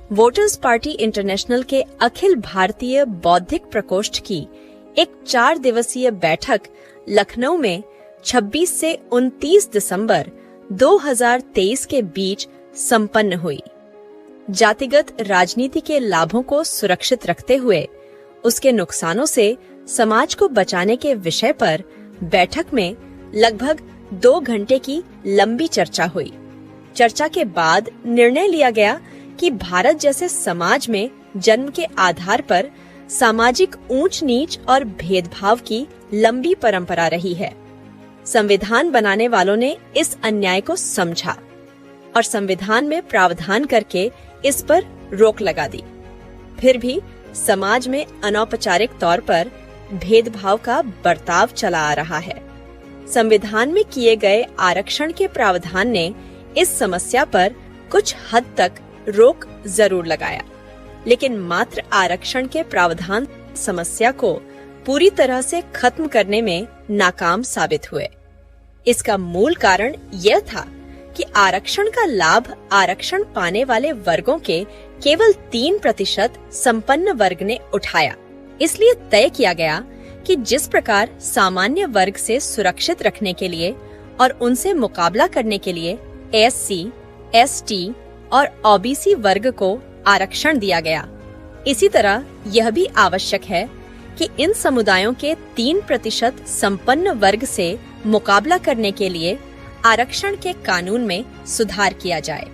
Voters party international के अखिल भारतीय बौद्धिक प्रकोष्ठ की एक 4 दिवसीय बैठक लखनऊ में 26 से 29 दिसंबर 2023 के बीच संपन्न हुई। जातिगत राजनीति के लाभों को सुरक्षित रखते हुए उसके नुकसानों से समाज को बचाने के विषय पर बैठक में लगभग 2 घंटे की लंबी चर्चा हुई। चर्चा के बाद निर्णय लिया गया कि भारत जैसे समाज में जन्म के आधार पर सामाजिक ऊंच नीच और भेदभाव की लंबी परंपरा रही है। संविधान बनाने वालों ने इस अन्याय को समझा और संविधान में प्रावधान करके इस पर रोक लगा दी। फिर भी समाज में अनौपचारिक तौर पर भेदभाव का बर्ताव चला आ रहा है। संविधान में किए गए आरक्षण के प्रावधान ने इस समस्या पर कुछ हद तक रोक जरूर लगाया, लेकिन मात्र आरक्षण के प्रावधान समस्या को पूरी तरह से खत्म करने में नाकाम साबित हुए। इसका मूल कारण यह था कि आरक्षण का लाभ आरक्षण पाने वाले वर्गों के केवल 3% संपन्न वर्ग ने उठाया। इसलिए तय किया गया कि जिस प्रकार सामान्य वर्ग से सुरक्षित रखने के लिए और उनसे मुकाबला करने के लिए एससी, एसटी और ओबीसी वर्ग को आरक्षण दिया गया, इसी तरह यह भी आवश्यक है कि इन समुदायों के 3% संपन्न वर्ग से मुकाबला करने के लिए आरक्षण के कानून में सुधार किया जाए।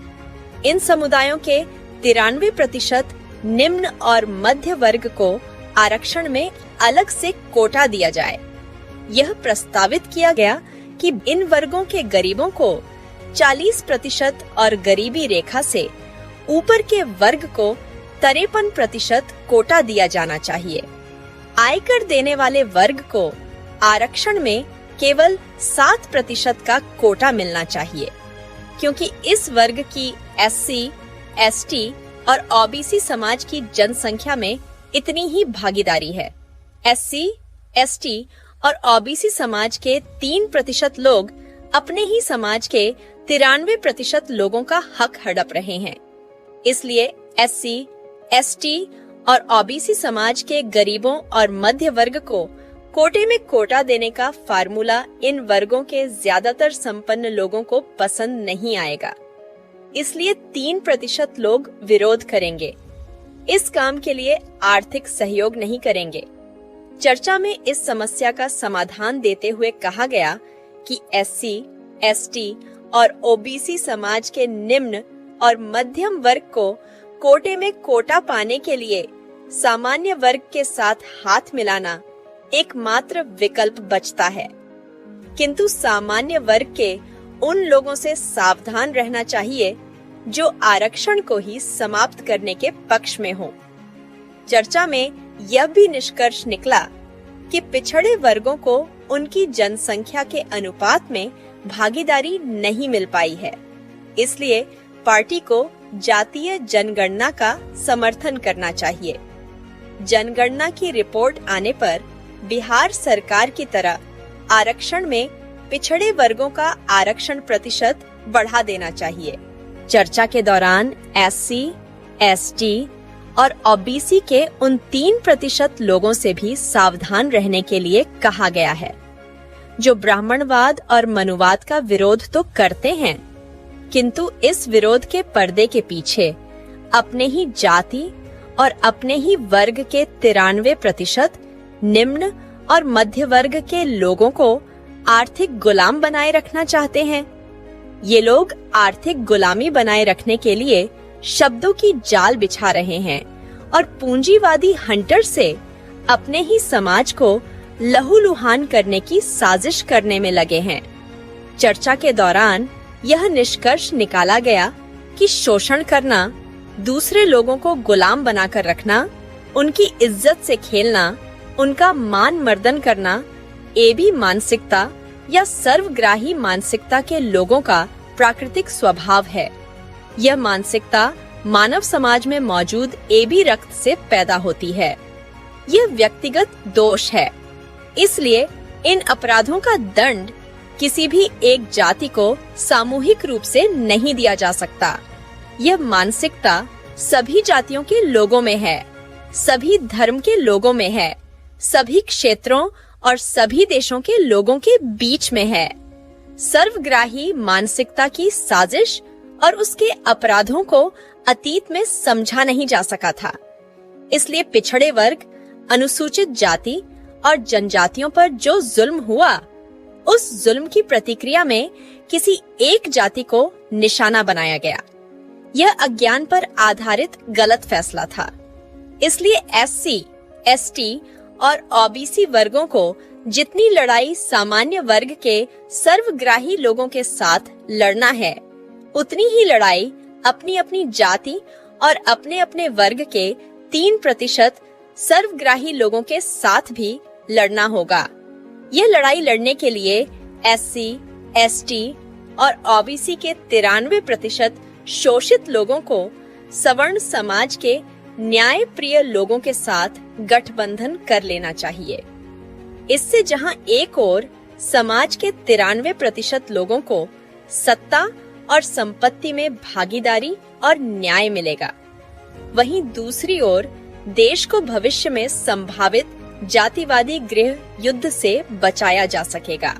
इन समुदायों के 93% निम्न और मध्य वर्ग को आरक्षण में अलग से कोटा दिया जाए। यह प्रस्तावित किया गया कि इन वर्गों के गरीबों को 40% और गरीबी रेखा से ऊपर के वर्ग को 53% कोटा दिया जाना चाहिए। आयकर देने वाले वर्ग को आरक्षण में केवल 7% का कोटा मिलना चाहिए, क्योंकि इस वर्ग की एससी, एसटी और ओबीसी समाज की जनसंख्या में इतनी ही भागीदारी है। एससी, एसटी और ओबीसी समाज के 3% लोग अपने ही समाज के 93% लोगों का हक हड़प रहे हैं। इसलिए एससी, एसटी और ओबीसी समाज के गरीबों और मध्य वर्ग को कोटे में कोटा देने का फार्मूला इन वर्गों के ज्यादातर संपन्न लोगों को पसंद नहीं आएगा। इसलिए 3% लोग विरोध करेंगे। इस काम के लिए आर्थिक सहयोग नहीं करेंगे। चर्चा में इस समस्या का समाधान देते हुए कहा गया कि एससी, एसटी और ओबीसी समाज के निम्न और मध्यम वर्ग को कोटे में कोटा पाने के लिए सामान्य वर्ग के साथ हाथ मिलाना एकमात्र विकल्प बचता है। किंतु सामान्य वर्ग के उन लोगों से सावधान रहना चाहिए जो आरक्षण को ही समाप्त करने के पक्ष में हो। चर्चा में यह भी निष्कर्ष निकला कि पिछड़े वर्गों को उनकी जनसंख्या के अनुपात में भागीदारी नहीं मिल पाई है। इसलिए पार्टी को जातीय जनगणना का समर्थन करना चाहिए। जनगणना की रिपोर्ट आने पर बिहार सरकार की तरह आरक्षण में पिछड़े वर्गों का आरक्षण प्रतिशत बढ़ा देना चाहिए। चर्चा के दौरान एससी, एसटी और ओबीसी के उन 3% लोगों से भी सावधान रहने के लिए कहा गया है, जो ब्राह्मणवाद और मनुवाद का विरोध तो करते हैं, किंतु इस विरोध के पर्दे के पीछे अपने ही जाति और अपने ही वर्ग के 93% निम्न और मध्य वर्ग के लोगों को आर्थिक गुलाम बनाए रखना चाहते हैं। ये लोग आर्थिक गुलामी बनाए रखने के लिए शब्दों की जाल बिछा रहे हैं और पूंजीवादी हंटर से अपने ही समाज को लहूलुहान करने की साजिश करने में लगे हैं। चर्चा के दौरान यह निष्कर्ष निकाला गया कि शोषण करना, दूसरे लोगों को गुलाम बनाकर रखना, उनकी इज्जत से खेलना, उनका मान मर्दन करना, एबी मानसिकता या सर्वग्राही मानसिकता के लोगों का प्राकृतिक स्वभाव है। यह मानसिकता मानव समाज में मौजूद एबी रक्त से पैदा होती है। यह व्यक्तिगत दोष है। इसलिए इन अपराधों का दंड किसी भी एक जाति को सामूहिक रूप से नहीं दिया जा सकता। यह मानसिकता सभी जातियों के लोगों में है, सभी धर्म के लोगों में है, सभी क्षेत्रों और सभी देशों के लोगों के बीच में है। सर्वग्राही मानसिकता की साजिश और उसके अपराधों को अतीत में समझा नहीं जा सका था। इसलिए पिछड़े वर्ग, अनुसूचित जाति और जनजातियों पर जो जुल्म हुआ, उस जुल्म की प्रतिक्रिया में किसी एक जाति को निशाना बनाया गया। यह अज्ञान पर आधारित गलत फैसला था। इसलिए एससी, एसटी और ओबीसी वर्गों को जितनी लड़ाई सामान्य वर्ग के सर्वग्राही लोगों के साथ लड़ना है, उतनी ही लड़ाई अपनी अपनी जाति और अपने अपने वर्ग के 3% सर्वग्राही लोगों के साथ भी लड़ना होगा। यह लड़ाई लड़ने के लिए एससी, एसटी और ओबीसी के 93% शोषित लोगों को सवर्ण समाज के न्याय प्रिय लोगों के साथ गठबंधन कर लेना चाहिए। इससे जहां एक ओर समाज के 93% लोगों को सत्ता और संपत्ति में भागीदारी और न्याय मिलेगा, वहीं दूसरी ओर देश को भविष्य में संभावित जातिवादी गृह युद्ध से बचाया जा सकेगा।